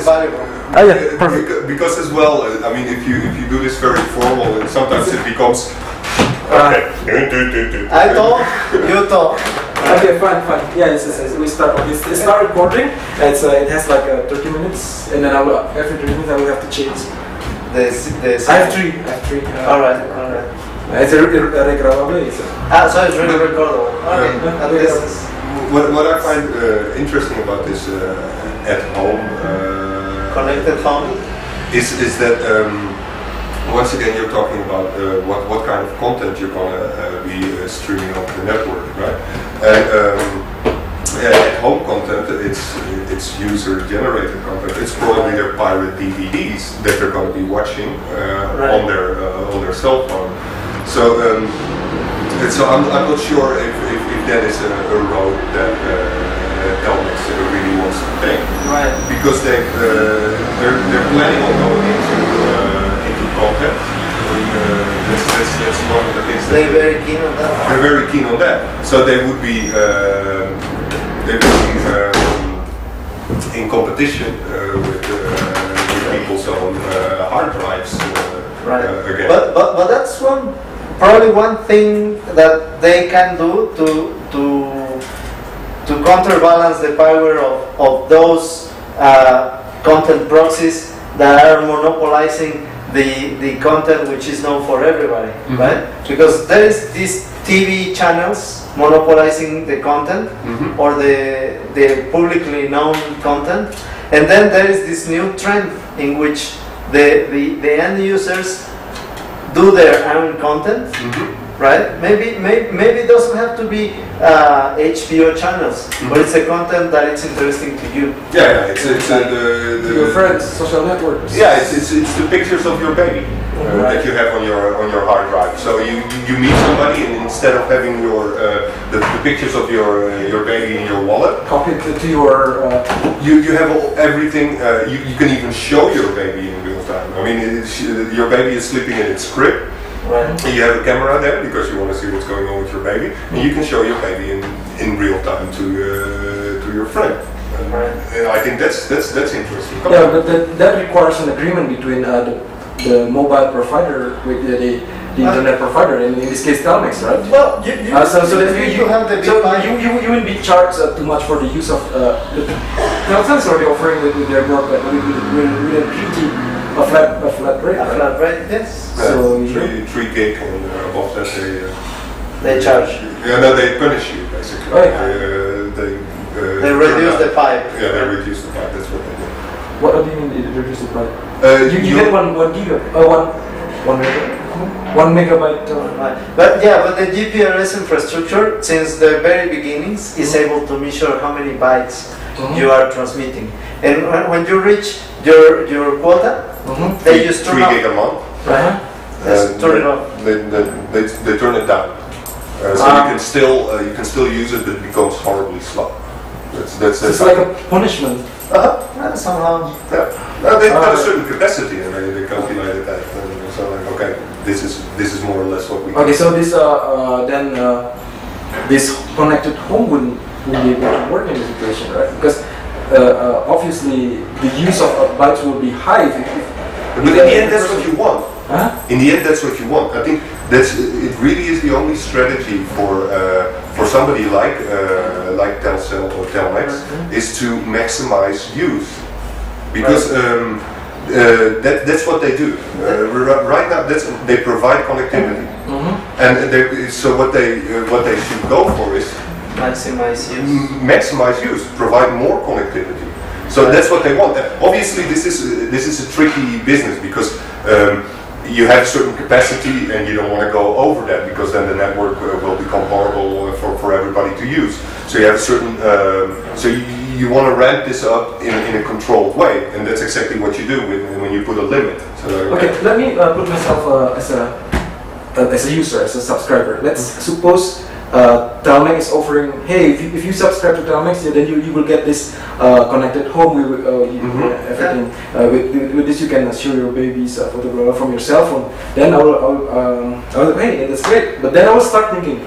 valuable. Yeah, perfect. Because as well, I mean, if you do this very formal, and sometimes it becomes okay. I talk, you talk. Okay, fine. Yeah, we start. It start recording. It has like 30 minutes, and then every 30 minutes I will have to change. I have three. All right. It's regravable. So it's really recordable. Okay. What I find interesting about this at home connected home is that once again you're talking about what kind of content you're gonna be streaming over the network, right? And at home content, it's user generated content. It's probably their pirate DVDs that they're going to be watching on their cell phone. So I'm not sure if that is a road that Telmex really wants to take. Right. Because they're planning on going into content. That's one of the things. They're very keen on that. They're very keen on that. So they would be in competition with people's own hard drives again. But that's probably one thing that they can do to counterbalance the power of those content proxies that are monopolizing the content which is known for everybody, right? Because there is these TV channels monopolizing the content or the publicly known content, and then there is this new trend in which the end users do their own content, right? Maybe it doesn't have to be HBO channels, but it's a content that it's interesting to you. Yeah, it's your friends, social networks. Yeah, it's the pictures of your baby that you have on your hard drive. So you meet somebody, and instead of having the pictures of your baby in your wallet, copy it to your. You have everything. You can even show your baby in real time. I mean, your baby is sleeping in its crib. Right. And you have a camera there because you want to see what's going on with your baby, and you can show your baby in real time to your friend. And I think that's interesting. Yeah, but that requires an agreement between the mobile provider with the internet provider, in this case Telmex, right? Well, you will be charged too much for the use of Telmex is already offering with their broadband with a PT. A flat rate. A flat rate, yes. So 3 gig and above that they charge. Yeah, no, they punish you basically. They reduce the pipe. Yeah, they reduce the pipe. That's what they do. What do you mean they reduce the pipe? You get 1 megabyte. But the GPRS infrastructure, since the very beginnings, is able to measure how many bytes you are transmitting, and when you reach your quota, they just turn 3 gig a month. Right. Turn it off. They turn it down, so you can still use it, but it becomes horribly slow. That's like a punishment. Somehow. Yeah. They have a certain capacity, and they calculated that. And so like, okay, this is more or less what we. Okay, so this this connected home wouldn't be able to work in this situation, right? Because obviously the use of bytes will be high. But in the end, that's what you want. Huh? In the end, that's what you want. I think it really is the only strategy for somebody like Telcel or Telmex is to maximize use, because that's what they do. Right now, they provide connectivity, and so what they should go for is maximize use, provide more connectivity. So that's what they want. Obviously, this is a tricky business because you have a certain capacity and you don't want to go over that, because then the network will become horrible for everybody to use. So you have a certain, so you want to ramp this up in a controlled way, and that's exactly what you do when you put a limit. So, okay, let me put myself as a user, as a subscriber. Let's suppose Telmex is offering, hey, if you subscribe to Telmex, then you will get this connected home with everything. With this, you can show your baby's photograph from your cell phone. Then I will hey, that's great. But then I will start thinking,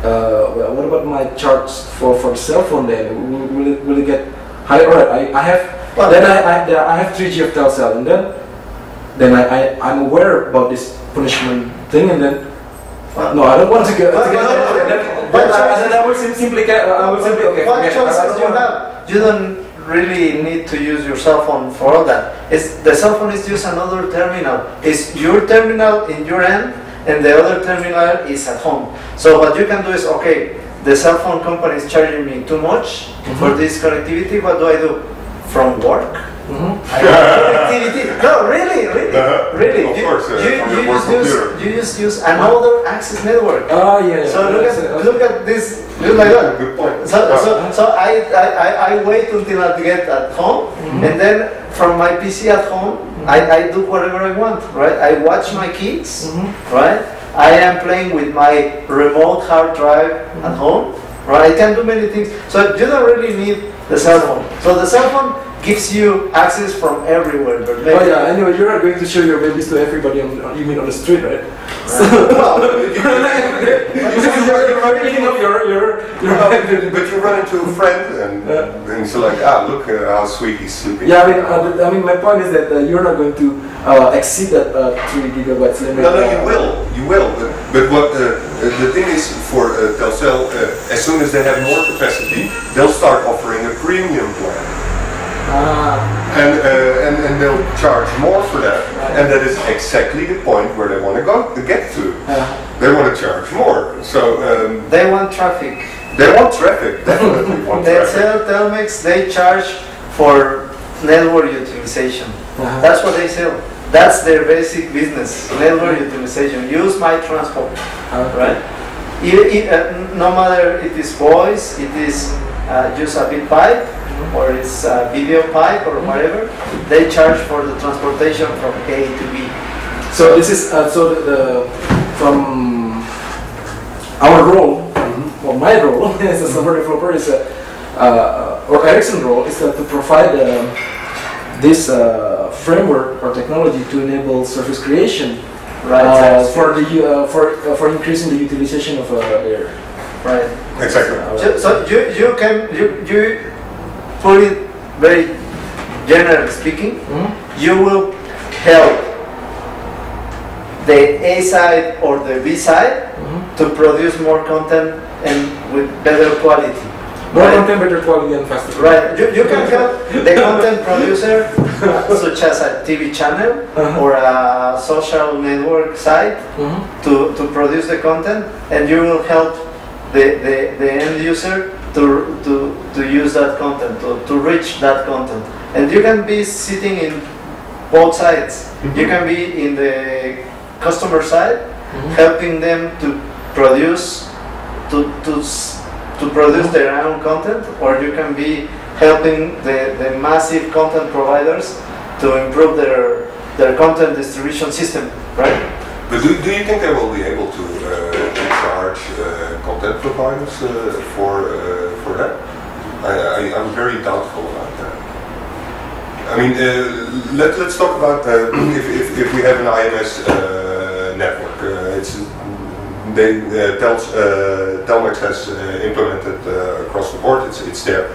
well, what about my charge for the cell phone? Then will it get high? Alright, I have Well, then I have 3G of Telcel, and then I'm aware about this punishment thing, and then no, I don't want to get. But I will simply okay. What forget it. choices do you have? You don't really need to use your cell phone for all that. The cell phone is just another terminal. It's your terminal in your end, and the other terminal is at home. So what you can do is, okay, the cell phone company is charging me too much for this connectivity. What do? From work? Connectivity? No, really. Really. Of course, You just use another access network. Oh yeah. So look at this. Look like that. Good point. So I wait until I get at home, and then from my PC at home, I do whatever I want, right? I watch my kids, right? I am playing with my remote hard drive at home, right? I can do many things. So you don't really need the cell phone. So the cell phone gives you access from everywhere. Oh yeah, anyway, you're not going to show your babies to everybody you mean on the street, right? Well, but you run into a friend and it's like, look how sweet he's sleeping. Yeah, I mean, my point is that you're not going to exceed that 3 gigabytes limit. No, you will. But what the thing is for Telcel, as soon as they have more capacity, they'll start offering a premium plan. And they'll charge more for that, and that is exactly the point where they want to get to. They want to charge more, so they want traffic. They want traffic, definitely want traffic. Telmex, they charge for network utilization. That's what they sell. That's their basic business, network utilization. Use my transport, right? No matter it is voice, it is just a bit pipe, or it's a video pipe or whatever, they charge for the transportation from A to B. So this is from our role, or my role as a software developer is or Ericsson's role is to provide this framework or technology to enable service creation, right? For increasing the utilization of air. Right. Exactly. So you put it very generally speaking, you will help the A side or the B side to produce more content and with better quality. More content, better quality, and faster. Right. You can help the content producer, such as a TV channel or a social network site, to produce the content, and you will help the end user to use that content, to reach that content. And you can be sitting in both sides. You can be in the customer side, helping them to produce produce their own content, or you can be helping the massive content providers to improve their content distribution system, right? But do you think they will be able to charge content providers for that? I'm very doubtful about that. I mean, let's talk about if we have an IMS network. Telmex has implemented across the board. It's there.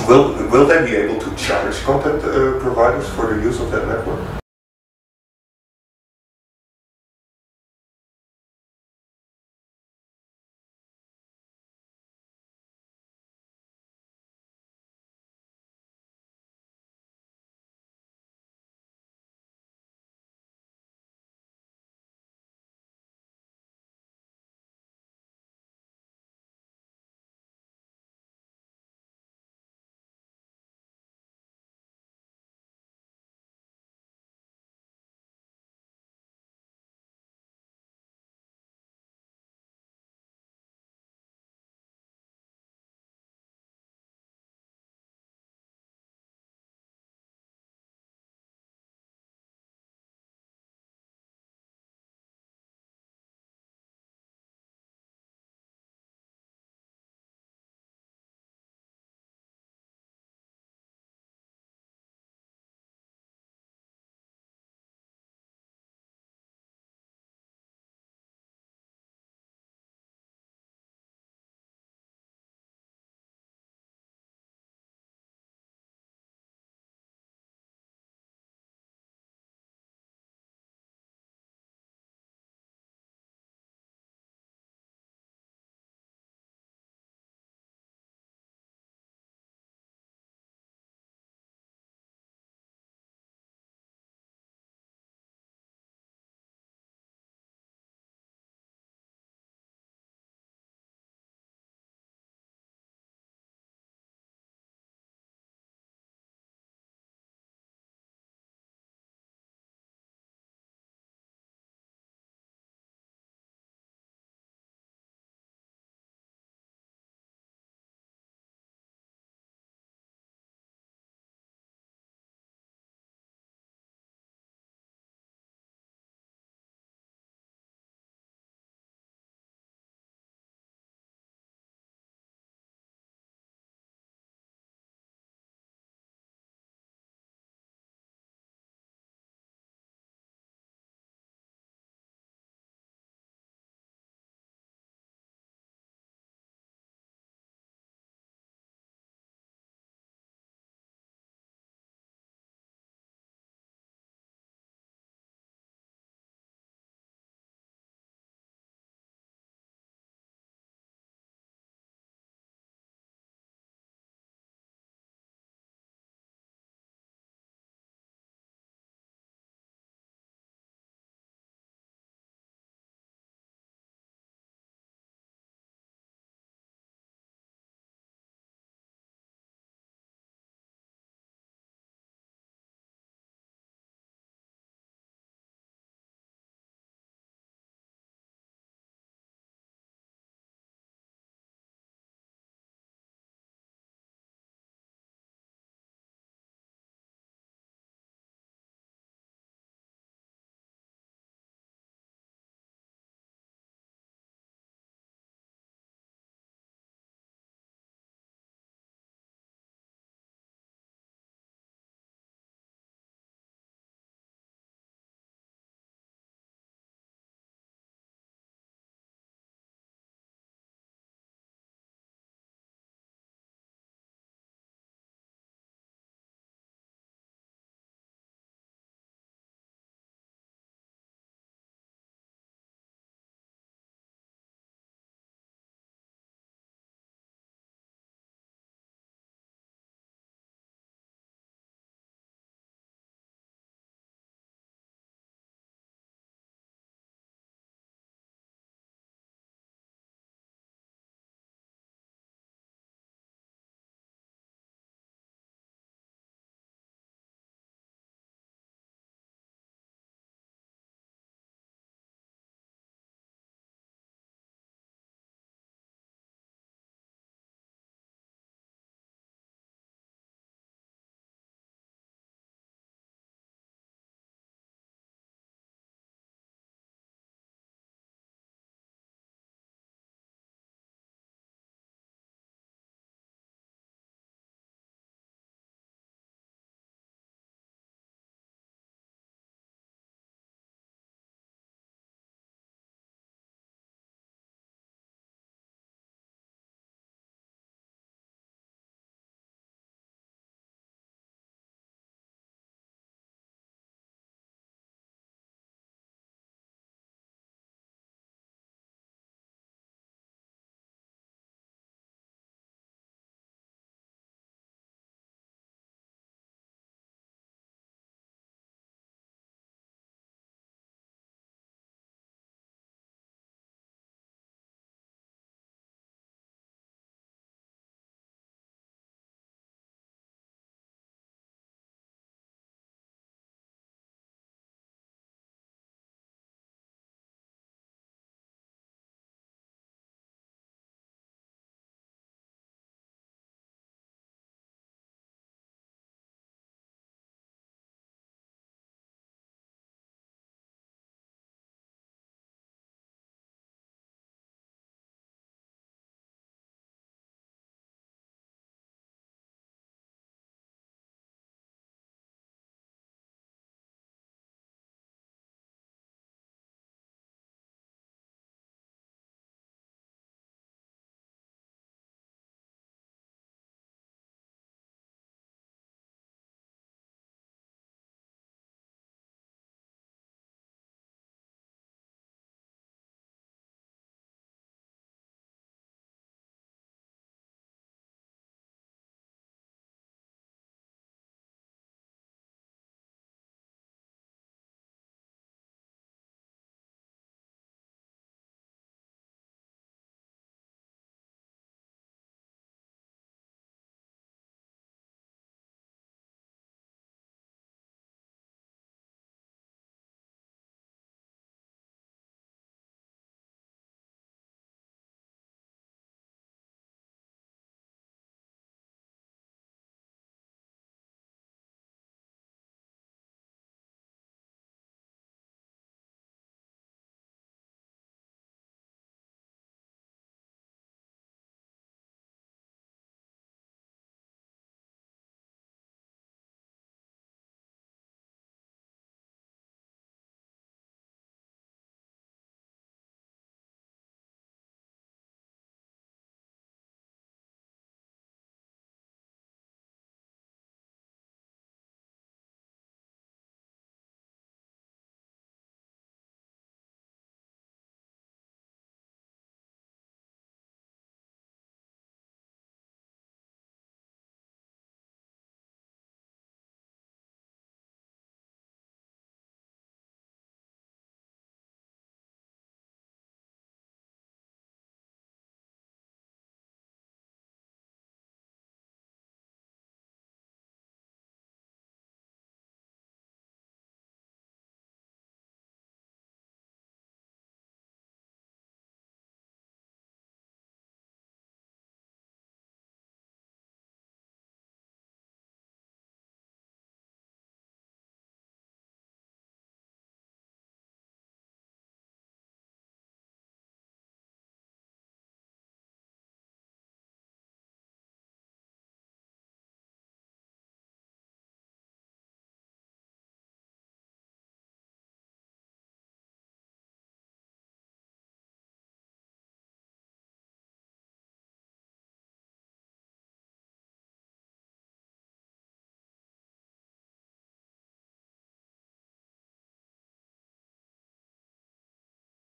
Will they be able to charge content providers for the use of that network?